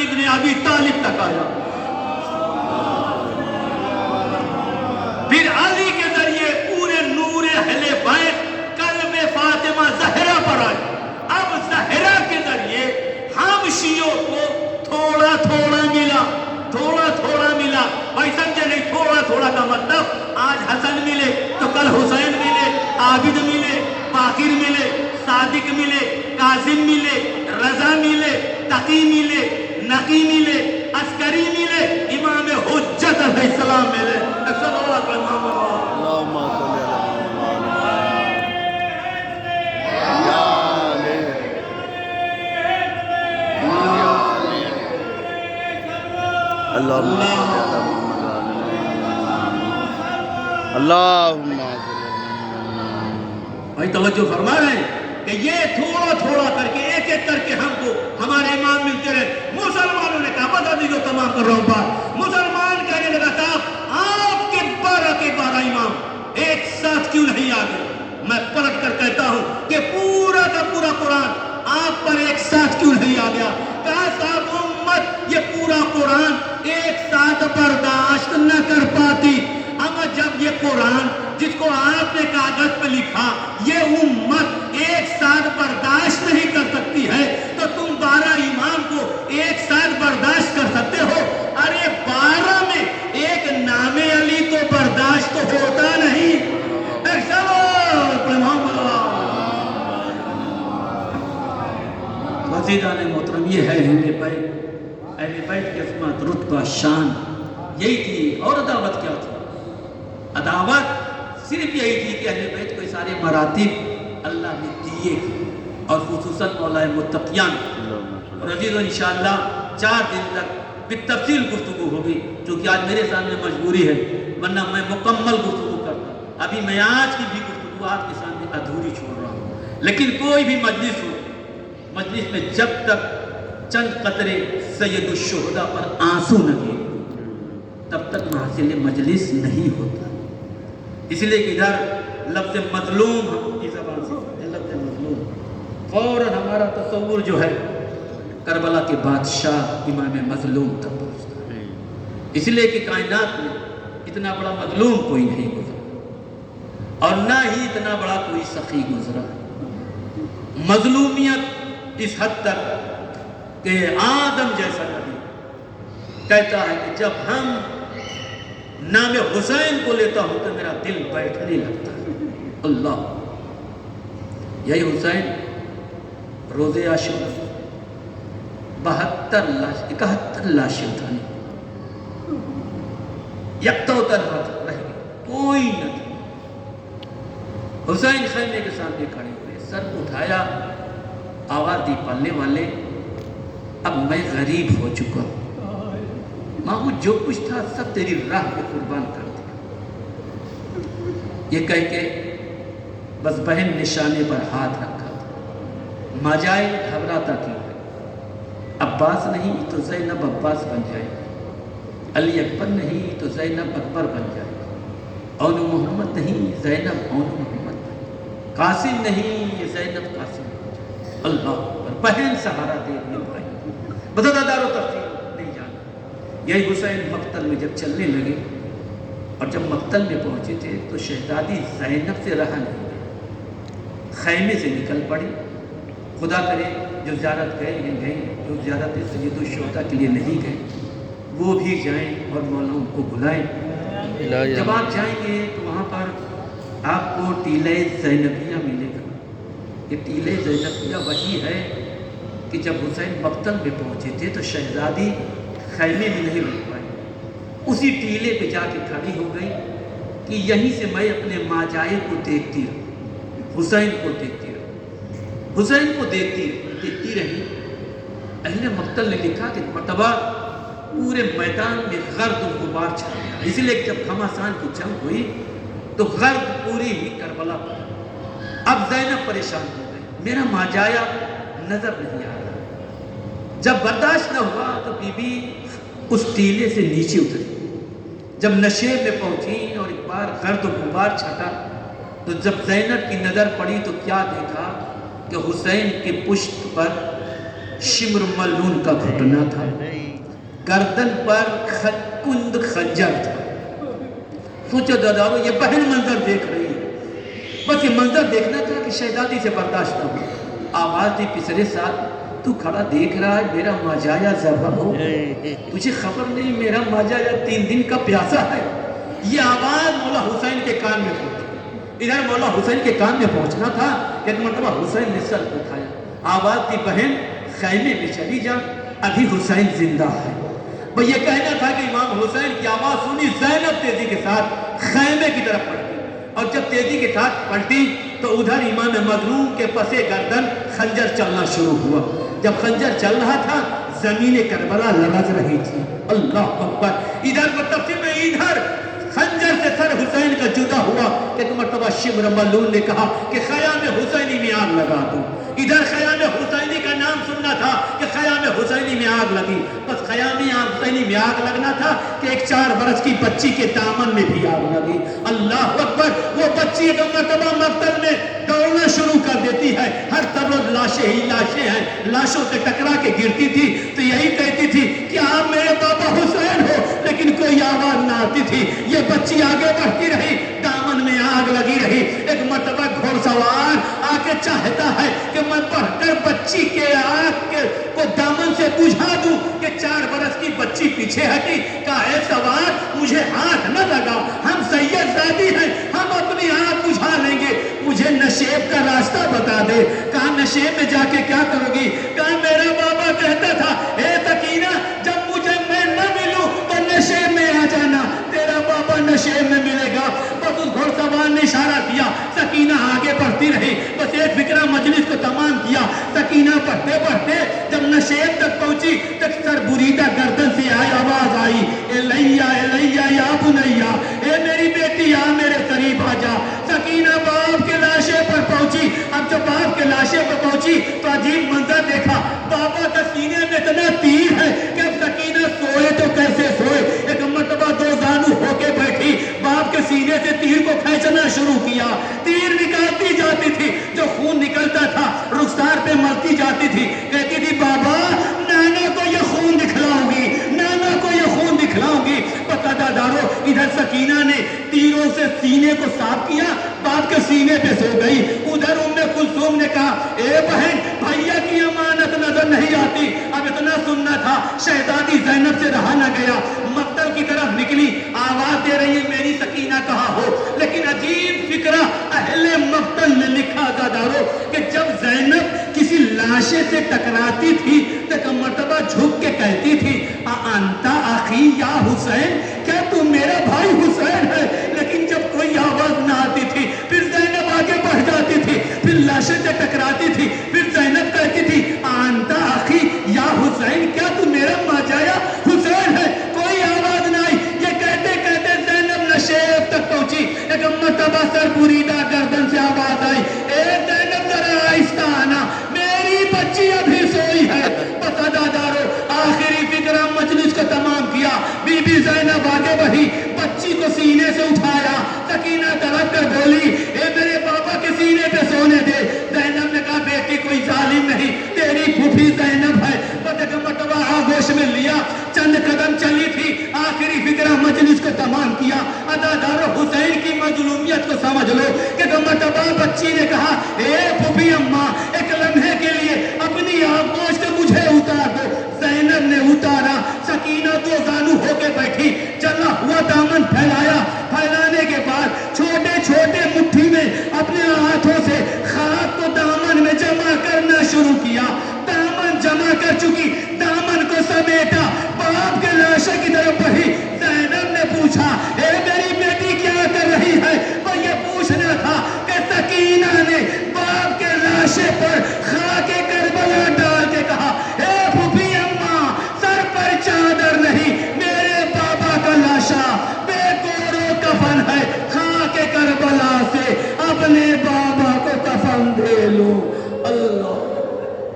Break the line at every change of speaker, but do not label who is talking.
علی بن ابی طالب تک آیا. پھر علی کے ذریعے پورے نور اہل بیت قلب فاطمہ زہرا پر آئے. اب زہرا کے ذریعے ہم شیعوں کو تھوڑا تھوڑا ملا، تھوڑا تھوڑا ملا. بھائی سمجھے نہیں؟ تھوڑا تھوڑا کا مطلب آج حسن ملے تو کل حسین ملے، عابد ملے، باقر ملے، صادق ملے، کاظم ملے، رضا ملے، تقی ملے، نقی ملے، عسکری ملے، امام حجت علیہ السلام ملے. صلی اللہ علیہ وسلم.
اللہم صلی اللہ اللہم
بھائی توجہ فرما رہے ہیں کہ یہ تھوڑا تھوڑا کر کے ایک ایک کر کے ہم کو ہمارے امام ملتے رہے. مسلمانوں نے کہا بتا دیجو تمام کر رہا ہوں بات. مسلمان کہنے لگا صاحب آپ کے 12 امام ایک ساتھ کیوں نہیں آ گئے؟ میں پلٹ کر کہتا ہوں کہ پورا کا پورا قرآن آپ پر ایک ساتھ کیوں نہیں آ گیا؟ کہا صاحب امت یہ پورا قرآن ایک ساتھ برداشت نہ کر پاتی. اما جب یہ قرآن جس کو آپ نے کاغذ پہ لکھا یہ امت ایک ساتھ برداشت نہیں کر سکتی ہے تو تم 12 امام کو ایک ساتھ برداشت کر سکتے ہو؟ ارے 12 میں ایک نام علی تو برداشت تو ہوتا نہیں. وزیران محترم یہ ہے اہل بیت. اہل بیت کی عظمت، رتبہ، شان یہی تھی. اور عداوت کیا تھی؟ عداوت صرف یہی تھی کہ اہل بیت کو سارے مراتب اللہ نے دیے اور خصوصاً مولا متقیان. اور عزیز انشاءاللہ 4 دن تک بالتفصیل گفتگو ہوگی چونکہ آج میرے سامنے مجبوری ہے ورنہ میں مکمل گفتگو کرتا. ابھی میں آج کی بھی گفتگو آپ کے سامنے ادھوری چھوڑ رہا ہوں. لیکن کوئی بھی مجلس ہو، مجلس میں جب تک چند قطرے سید الشہداء پر آنسو نہ گرے تب تک محاصل مجلس نہیں ہوتا. اس لیے کہ ادھر لفظ مظلوم کی زبان سے لفظ مظلوم فوراً ہمارا تصور جو ہے کربلا کے بادشاہ امام مظلوم تک پہنچتا ہے. اس لیے کہ کائنات میں اتنا بڑا مظلوم کوئی نہیں گزرا اور نہ ہی اتنا بڑا کوئی سخی گزرا. مظلومیت اس حد تک کہ آدم جیسا نبی کہتا ہے کہ جب ہم نام حسین کو لیتا ہوں تو میرا دل بیٹھنے لگتا ہے. اللہ یہی حسین روز عاشورہ 71 لاشیں اٹھانی یکتا تنہا رہ گئی، کوئی نہ تھا. حسین خیمے کے سامنے کھڑے ہوئے، سر کو اٹھایا، آواز دی پالنے والے اب میں غریب ہو چکا ہوں، ماں جو کچھ تھا سب تیری راہ میں قربان کر دیا. یہ کہہ کے بس بہن نشانے پر ہاتھ رکھا تھا. ماں جائے گھبراتا کیوں ہے؟ عباس نہیں تو زینب عباس بن جائے گی، علی اکبر نہیں تو زینب اکبر بن جائے گی، اون محمد نہیں زینب اون محمد، قاسم نہیں یہ زینب قاسم. اللہ بہن سہارا دے رہی بھائی. بتا دارو تفصیل نہیں جانا. یہی حسین مقتل میں جب چلنے لگے اور جب مقتل میں پہنچے تھے تو شہزادی زینب سے رہا نہیں گئی، خیمے سے نکل پڑی. خدا کرے جو زیارت گئے ہیں گئے، جو زیارت سید الشہداء کے لیے نہیں گئے وہ بھی جائیں اور مولا ان کو بلائیں. جب آپ جائیں گے تو وہاں پر آپ کو ٹیلہ زینبیہ ملے گا. یہ ٹیلہ زینبیہ وہی ہے کہ جب حسین مقتل میں پہنچے تھے تو شہزادی خیمے میں نہیں رک پائی، اسی ٹیلے پہ جا کے کھڑی ہو گئی کہ یہیں سے میں اپنے ماجائے کو دیکھتی رہوں، حسین کو دیکھتی رہوں، حسین کو دیکھتی رہی. اہل مقتل نے لکھا کہ مرتبہ پورے میدان میں غرد و غبار چھا گیا. اسی لیے جب گھمسان کی جنگ ہوئی تو غرد پوری ہی کربلا پر. اب زینب پریشان ہو گئی، میرا ماجایا نظر نہیں آ رہا. جب برداشت نہ ہوا تو بی بی اس ٹیلے سے نیچے اتری. جب نشیب میں پہنچی اور ایک بار غرد و غبار چھٹا تو جب زینب کی نظر پڑی تو کیا دیکھا کہ حسین کے پشت پر शिमर मलून का घुटना था, गर्दन पर कुंद खंजर था। सोचो दादारो, ये बहन मंजर देख रही है, बस ये मंजर देखना था कि शहजादी से बर्दाश्त न हो। आवाज दी पिछले साल, तू खड़ा देख रहा है मेरा माजाया ज़बा हो, तुझे खबर नहीं मेरा माजाया 3 दिन का प्यासा है। ये आवाज मौला हुसैन के कान में पहुंची। इधर मौला हुसैन के कान में पहुंचना था, एक मरतबा हुसैन ने सर उठाया, आवाज दी बहन खैमे में चली जा, अभी हुसैन जिंदा है। भाई ये कहना था कि इमाम हुसैन की आवाज सुनी, ज़ैनब तेजी के साथ खैमे की तरफ पलटी, और जब तेजी के साथ पलटी तो उधर इमाम मजलूम के पसे गर्दन खंजर चलना शुरू हुआ। जब खंजर चल रहा था, जमीन करबला लरज रही थी। अल्लाह अकबर। इधर मुतफिल में इधर खंजर से सर हुसैन का जुदा हुआ। एक मरतबा शिमर मलून ने कहा कि ख़याम हुसैनी में आग लगा दो। इधर ख़याम हुसैनी का नाम सुनना था कि ख़याम हुसैनी में आग लगी, बस ख़याम हुसैनी में आग लगना था कि एक 4 बरस की बच्ची के दामन में भी आग लगी। अल्लाह अकबर। वो बच्ची एक मरतबा मक्तल में दौड़ना शुरू कर देती है, हर तरफ लाशें ही लाशें हैं, लाशों से टकरा के गिरती थी तो यही कहती थी कि आप मेरे बाबा हुसैन हो, लेकिन कोई आवाज ना आती थी। ये बच्ची आगे बढ़ती रही, दामन में आग लगी रही। एक मरतबा घोड़सवार आके चाहता है कि मैं बढ़कर बच्ची के आग को दामन से बुझा दूं कि 4 बरस की बच्ची पीछे हटी। कहा सवार मुझे हाथ न लगा, हम सैयदजादी हैं, हम अपनी आग बुझा लेंगे, मुझे नशेब का रास्ता बता दे। कहा नशेब में जाके क्या करोगी? कहा मेरा बाबा कहता था ए सकीना, जब मुझे मैं न मिलूं तो नशेब में आ जाना, तेरा बाबा नशेब में मिलेगा। बस उस घोड़सवार ने इशारा दिया, सकीना आगे बढ़ती रही। बस एक फिक्रा मजलिस को तमाम किया। सकीना बढ़ते बढ़ते जब नशेब तक पहुंची तक सर बुरीदा गर्दन से आवाज आई, एलैया एलैया या बुनैया, ए मेरी बेटी आ मेरे करीब आ जा। सकीना बाप के लाशे पर पहुंची। अब जब बाप के लाशे पर पहुंची तो अजीब मंजर देखा, बाबा का सीने में इतना तीर है कि अब सकीना सोए तो कैसे सोए। एक मरतबा 2 जानू होके बैठी, बाप के सीने से तीर को खींचना शुरू किया। तीर निकालती जाती थी, जो खून निकलता था रुखसार पे मरती जाती थी। कहती थी बाबा नाना को ये खून दिखलाऊंगी, नाना को ये खून दिखलाऊंगी। दारो इधर सकीना ने तीरों से सीने को साफ किया, बाप के सीने पे सो गई। उधर उम्मे कुलसूम ने कहा ए बहन, भैया की अमानत नजर नहीं आती। अब इतना सुनना था, शहजादी ज़ैनब से रहा न गया, मक्तल की तरफ निकली। आवाज दे रही है मेरी सकीना कहाँ हो। लेकिन अजीब फिक्रा अहले मक्तल ने लिखा दारो कि जब ज़ैनब किसी लाशे से टकराती थी तो मर्तबा झुक के कहती थी अंता आखी या हुसैन, क्या तू मेरा भाई हुसैन है। लेकिन जब कोई आवाज ना आती थी फिर ज़ैनब आगे बढ़ जाती थी, फिर लाशे से टकराती थी, फिर ज़ैनब कहती थी अंता आखी या हुसैन, क्या तू मेरा माजाया हुसैन है। कोई आवाज ना आई। ये कहते कहते ज़ैनब नशेब तक पहुंची। एक मर्तबा सर बुरीदा गर्दन से आवाज आई, ए ज़ैनब जरा आहिस्ता आना, मेरी बच्ची अभी सोई है। दारो आखिरी फिक्रा मजलिस को तमाम किया। बीबी ज़ैनब आगे बढ़ी, बच्ची को सीने से उठाया। सकीना तड़प कर बोली ए मेरे बाबा के सीने पे सोने दे। ज़ैनब ने कहा बेटी कोई जालिम नहीं, तेरी फूफी ज़ैनब है। मरतबा आगोश में लिया, चंद कदम चली थी, आखिरी फिक्रा मजलिस को तमाम किया। अदादारो हुसैन की मजलूमियत को समझ लो कि मरतबा बच्ची ने कहा ए फूफी अम्मा, एक लम्हे के लिए अपनी आगोश